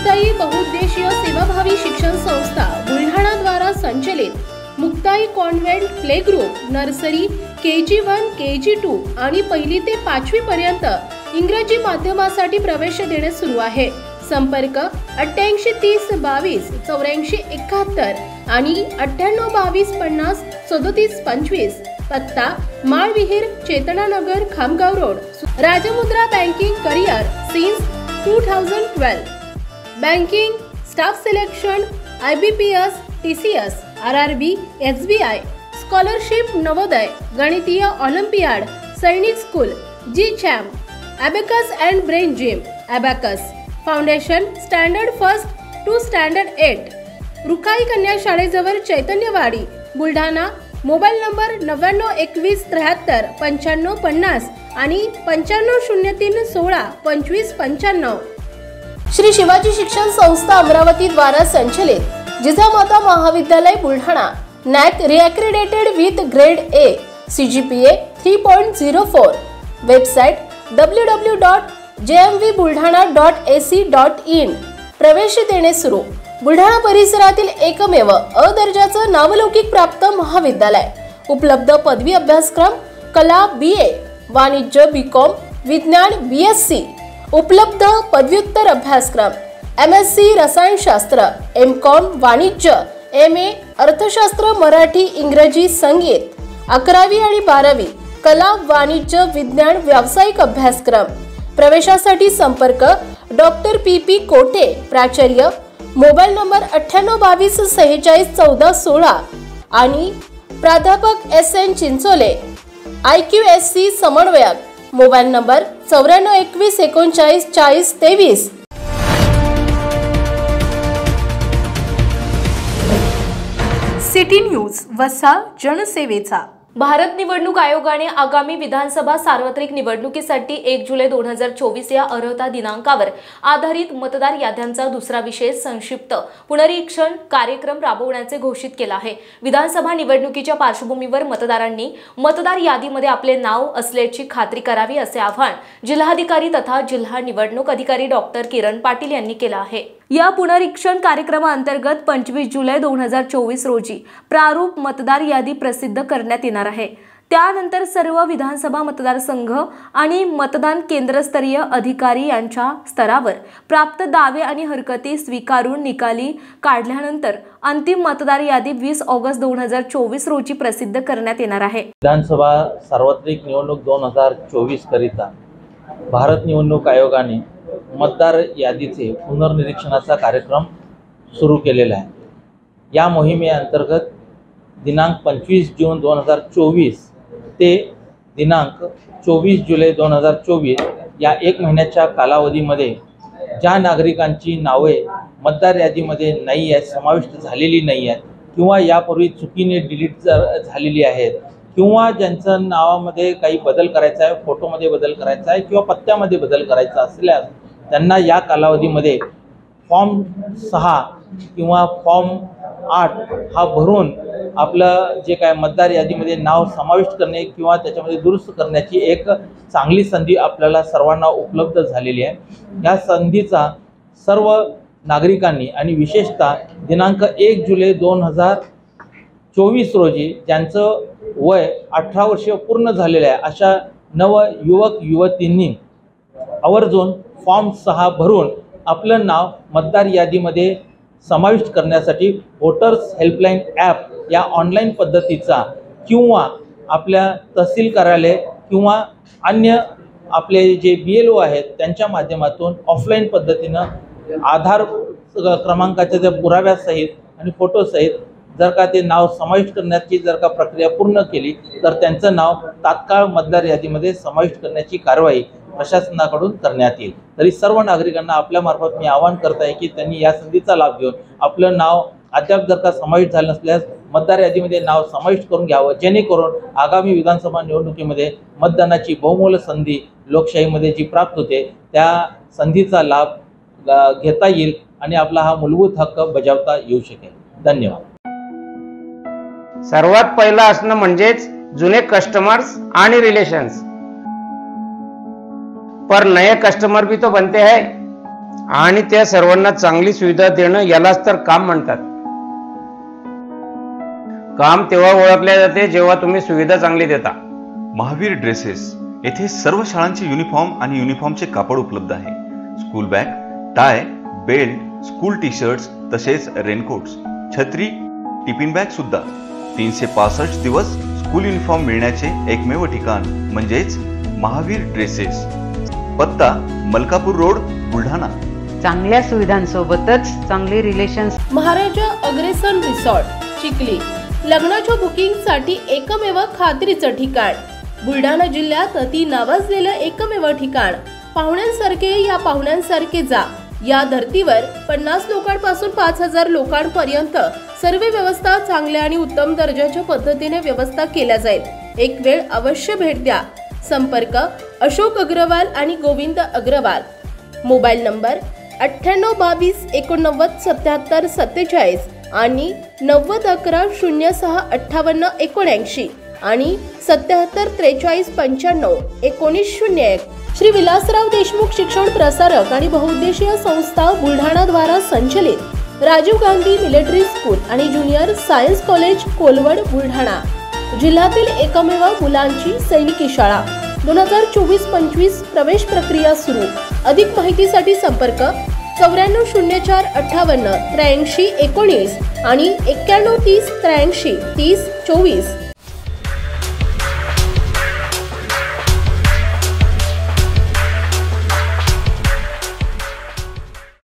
मुक्ताई बहुउद्देशीय सेवाभावी शिक्षण संस्था बुलढाणा द्वारा संचलित Muktai convent play group nursery KG1 KG2 आणि 1ली ते 5वी पर्यंत इंग्रजी माध्यमासाठी प्रवेश देणे सुरू आहे। संपर्क 88 30 22 84 71 आणि 98 22 50 37 25। पत्ता Malvihir Chetananagar Khamgaon road. Rajmudra banking career since 2012। Banking staff selection IBPS TCS RRB SBI scholarship Navodaya गणितीय ऑलिम्पियाड सैनिक school GCHAM Abacus and Brain Gym Abacus foundation standard first to standard 8 Rukhai कन्या शाळेजवळ चैतन्यवाडी बुलढाणा। मोबाईल नंबर 9921 73 95 50 आणि 9503 16 25 95। श्री शिवाजी शिक्षण संस्था अमरावती द्वारा संचलित जिजामाता महाविद्यालय Buldhana NAC reaccredited with grade A CGPA 3.04। Website www.jmvbuldhana.ac.in। प्रवेश देणे सुरू। बुलढाणा परिसरातील एकमेव अ दर्जाचं नावलौकिक प्राप्त महाविद्यालय। उपलब्ध पदवी अभ्यासक्रम कला BA, वाणिज्य BCom, विज्ञान BSc। उपलब्ध पदव्युत्तर अभ्यासक्रम MSc रसायनशास्त्र, MCom वाणिज्य, MA अर्थशास्त्र, मराठी, इंग्रजी, संगीत। 11वी आणि 12वी कला, वाणिज्य, विज्ञान, व्यावसायिक अभ्यासक्रम। प्रवेशासाठी संपर्क डॉक्टर PP कोटे प्राचार्य। मोबाईल नंबर 98 22 46 14 16 आणि प्राध्यापक SN चिंचोले IQSC समन्वयक। Mobile number 94 21 39 40 23। सिटी न्यूज वसा जनसेवेचा। भारत निवडणूक आयोगाने आगामी विधानसभा सार्वत्रिक निवडणुकीसाठी 1 जुलै 2024 या अर्हता दिनांकावर आधारित मतदार याद्यांचा दुसरा विशेष संक्षिप्त पुनरीक्षण कार्यक्रम राबवण्याचे घोषित केला आहे। विधानसभा निवडणुकीच्या पार्श्वभूमीवर मतदारांनी मतदार यादीमध्ये आपले नाव असल्याची खात्री करावी असे आवाहन जिल्हाधिकारी तथा जिल्हा निवडणूक अधिकारी डॉक्टर किरण पाटील यांनी केले आहे। या पुनरीक्षण कार्यक्रमाअंतर्गत 25 जुलै 2024 रोजी प्रारूप मतदार यादी प्रसिद्ध करण्यात येणार आहे। त्यानंतर सर्व विधानसभा मतदारसंघ आणि मतदान केंद्रस्तरीय अधिकारी यांच्या स्तरावर प्राप्त दावे आणि हरकती स्वीकारून निकाली काढल्यानंतर अंतिम मतदार यादी 20 ऑगस्ट 2024 रोजी प्रसिद्ध करण्यात येणार आहे। विधानसभा सार्वत्रिक निवडणूक 2024 करिता भारत निवडणूक आयोगाने मतदार यादीचे पुनर्निरीक्षणाचा कार्यक्रम सुरू केलेला आहे। या मोहिमेअंतर्गत दिनांक 25 जून 2024 ते दिनांक 24 जुलै 2024 या 1 महिन्याच्या कालावधीमध्ये ज्या नागरिकांची नावे मतदार यादीमध्ये नाही आहेत, समाविष्ट झालेली नाही आहेत किंवा यापूर्वी चुकीने डिलीट झालेली आहेत किंवा ज्यांचं नावामध्ये काही बदल करायचा आहे, फोटोमध्ये बदल करायचा आहे किंवा पत्त्यामध्ये बदल करायचा असल्यास त्यांना या कालावधीमध्ये फॉर्म 6 किंवा फॉर्म 8 हा भरून आपलं जे काय मतदार यादीमध्ये नाव समाविष्ट करणे किंवा त्याच्यामध्ये दुरुस्त करण्याची एक चांगली संधी आपल्याला सर्वांना उपलब्ध झालेली आहे। या संधीचा सर्व नागरिकांनी आणि विशेषतः दिनांक 1 जुलै 2024 रोजी ज्यांचं वय 18 वर्ष पूर्ण झालेलं आहे अशा नव युवक युवतींनी आवर्जून फॉर्म 6 भरून आपलं नाव मतदार यादीमध्ये समाविष्ट करण्यासाठी वोटर्स हेल्पलाईन ॲप या ऑनलाईन पद्धतीचा किंवा आपल्या तहसील कार्यालय किंवा अन्य आपले जे BLO आहेत त्यांच्या माध्यमातून ऑफलाईन पद्धतीनं आधार क्रमांकाच्या त्या पुराव्यासहित आणि फोटोसहित जर का ते नाव समाविष्ट करण्याची जर का प्रक्रिया पूर्ण केली तर त्यांचं नाव तात्काळ मतदार यादीमध्ये समाविष्ट करण्याची कारवाई प्रशासनाकडून करण्यात येईल। तरी सर्व नागरिकांना आपल्यामार्फत मी आवाहन करत आहे की त्यांनी या संधीचा लाभ घेऊन आपलं नाव अद्याप जर का समाविष्ट झालं नसल्यास मतदार यादीमध्ये नाव समाविष्ट करून घ्यावं, जेणेकरून आगामी विधानसभा निवडणुकीमध्ये मतदानाची बहुमोल संधी लोकशाहीमध्ये जी प्राप्त होते त्या संधीचा लाभ घेता येईल आणि आपला हा मूलभूत हक्क बजावता येऊ शकेल। धन्यवाद। सर्वात पहिला असणं म्हणजेच जुने कस्टमर्स आणि रिलेशंस, पर नए कस्टमर भी तो बनते हैं। आणि त्या सर्वांना चांगली सुविधा देणं यालाच तर काम म्हणतात. काम तेव्हा ओळखले जाते जेव्हा तुम्ही सुविधा चांगली देता. महावीर ड्रेसेस येथे सर्व शाळांचे युनिफॉर्म आणि युनिफॉर्मचे कापड उपलब्ध आहे. School bag, tie, belt, school T shirts तसेच रेनकोट्स, छत्री, टिफिन बॅग सुद्धा. 365 दिवस स्कूल युनिफॉर्म मिळण्याचे एकमेव ठिकाण म्हणजेच महावीर ड्रेसेस. पत्ता मलकापूर रोड, बुलढाणा. चांगल्या सुविधांसोबतच चांगले रिलेशन्स. महाराजा अग्रेसन रिसॉर्ट चिखली, लग्नाच्या बुकिंगसाठी एकमेव खात्रीचं ठिकाण. बुलढाणा जिल्ह्यात अति नावाजलेलं एकमेव ठिकाण. पाहुण्यांसारखे या पाहुण्यांसारखे जा. या धर्तीवर 50 लोकांपासून 5000 लोकांपर्यंत सर्व व्यवस्था चांगल्या आणि उत्तम दर्जाच्या पद्धतीने व्यवस्था केल्या जाईल. एक वेळ अवश्य भेट द्या. संपर्क अशोक अग्रवाल आणि गोविंद अग्रवाल. मोबाईल नंबर 9822 89 77 47 आणि 90 11 06 58 79 आणि 77 43 95 19 01. श्री विलासराव देशमुख शिक्षण प्रसारक आणि बहुउद्देशीय संस्था बुलढाणा द्वारा संचलित राजीव गांधी मिलिटरी स्कूल आणि junior science college Kolwad, Buldhana जिल्ह्यातील एकमेव मुलांची सैनिकी शाळा. 2024-25 प्रवेश प्रक्रिया सुरू. अधिक माहितीसाठी संपर्क 94 04 58 83 19 आणि 91 30 83 30 24.